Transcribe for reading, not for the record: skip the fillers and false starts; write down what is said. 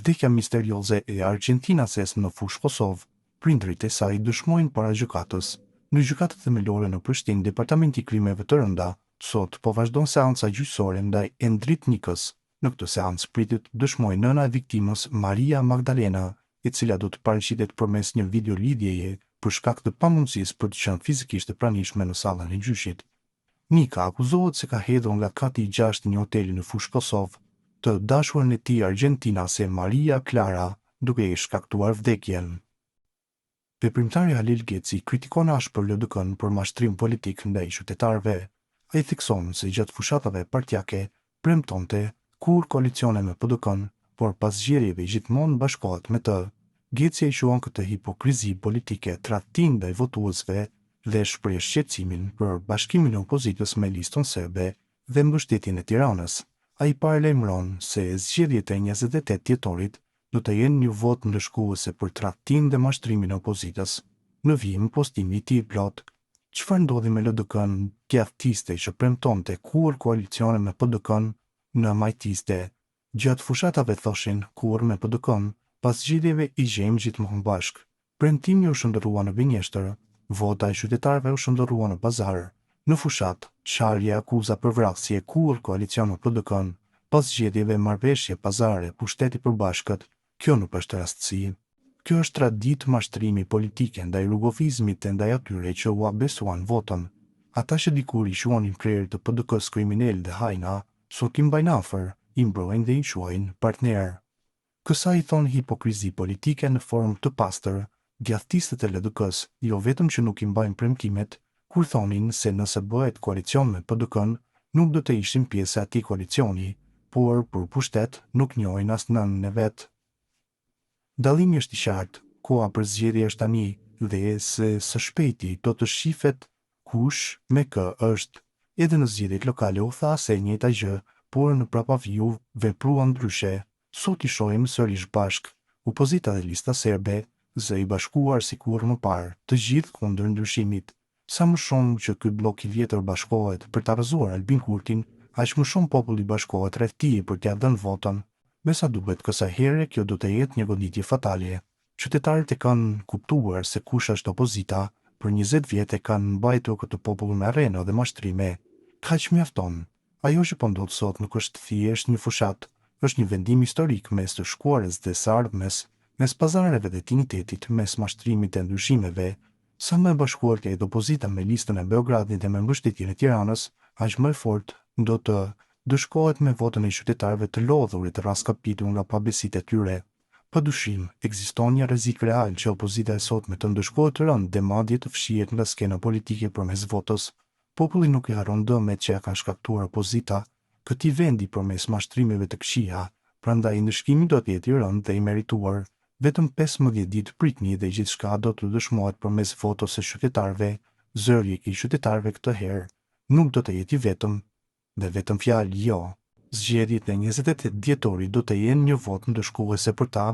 Vdekja misterioze e argjentinases në fushë Kosovë, prindrit e saj dëshmojnë para gjykatës. Në gjykatën themelore në Prishtinë, Departamenti i Krimeve të Rënda sot po vazhdon seanca gjyqësore ndaj Endrit Nikës. Në këtë seancë pritet dëshmojë nëna e viktimës Maria Magdalena, e cila do të paraqitet përmes një video lidhjeje për shkak të pamundësisë për të qenë fizikisht e pranishme në sallën e gjyqit. Nika akuzohet se ka hedhur nga kati i 6 një hoteli në fushë Kosovë të dashurën e tij argjentinase Maria Clara, duke i shkaktuar vdekjen. Veprimtari Halil Geci kritikon ashpër LDK-n për mashtrim politik ndaj qytetarëve. Ai thekson se gjatë fushatave partjake premtonte kur koalicione me PDK-n, por pas zgjedhjeve gjithmonë bashkohet me të. Geci e quan këtë hipokrizi politike tradhtim ndaj votuesve dhe shpreh shqetësimin për bashkimin e opozitës me listën serbe dhe mbështetjen e Tiranës. Ai paralajmëron se zgjedhjet e 28 tjetorit do të jenë një vot ndëshkuese për tradhtim dhe mashtrimin e opozitës. Në vijim postimi i tij plot, çfarë ndodhi me LDK-n djathtiste që premtonte kur koalicione me PDK-n në majtiste. Gjatë fushatave thoshin kur me PDK-n, pas zgjedhjeve i gjejmë gjithmonë bashk. Premtimi u shndërrua në Binjeshtër, vota e qytetarëve u shndërrua në Pazar. Në fushat, Çarje akuza për vrasje kur koalicion me PDK-n, pas zgjedhjeve marrëveshje pazare pushteti përbashkët. Kjo nuk është rastësi. Kjo është traditë mashtrimi politike ndaj rrugofizmit e ndaj atyre që u besuan votën. Ata që dikur i quanin krerët të PDK-s kriminal dhe hajna, sot i mbajnë afër, i mbrojnë dhe i quajnë partner. Kësaj i thonë hipokrizi politike në formë të pastër. Djathtistët e LDK-s jo vetëm që nuk i mbajnë premtimet, kur thonin se nëse bëhet koalicion me PDK-n, nuk do të ishin pjesë e atij koalicioni, por për pushtet nuk njohin as nënën e vet. Dallimi është i qartë, koha për zgjedhje është tani dhe se së shpejti do të shifet kush me kë është. Edhe në zgjedhjet lokale u tha se e njëjta gjë, por në Prapaviu vepruan ndryshe. Sot i shohim sërish bashk, opozita dhe lista serbe, zë i bashkuar sikur më parë, të gjithë kundër ndryshimit. Sa më shumë që ky blok i vjetër bashkohet për ta rrëzuar Albin Kurtin, aq më shumë popull i bashkohet rreth tij për t'ia dhënë votën. Me sa duket kësaj here kjo do të jetë një goditje fatale. Qytetarët e kanë kuptuar se kush është opozita, për 20 vjet e kanë mbajtur këtë popull me arrena dhe mashtrime. Kaq mjafton. Ajo që po ndodh sot nuk është thjesht një fushat, është një vendim historik mes të shkuarës dhe së ardhmes, mes pazareve dhe tinitetit, mes mashtrimit e ndryshimeve. Sa më e bashkuar të jetë opozita me listën e Beogradit dhe me mbështetjen e Tiranës, aq më e fortë do të dëshkohet me votën e qytetarëve të lodhurit të raskapitur nga pabesitë e tyre. Padyshim, ekziston një rrezik real që opozita e sotme të ndëshkohet rënd dhe madje të fshihet nga skena politike përmes votës. Populli nuk i haron dëmet që ja kanë shkaktuar opozita këtij vendi përmes mashtrimeve të këqija, prandaj ndëshkimi do të jetë i rënd dhe i merituar. Vetëm 15 ditë pritni dhe gjithçka do të dëshmohet përmes votës së qytetarëve. Zëri i qytetarëve këtë herë nuk do të jetë i vetëm dhe vetëm fjalë jo. Zgjedhjet e 28 dhjetorit do të jenë një votë ndëshkuese për ta.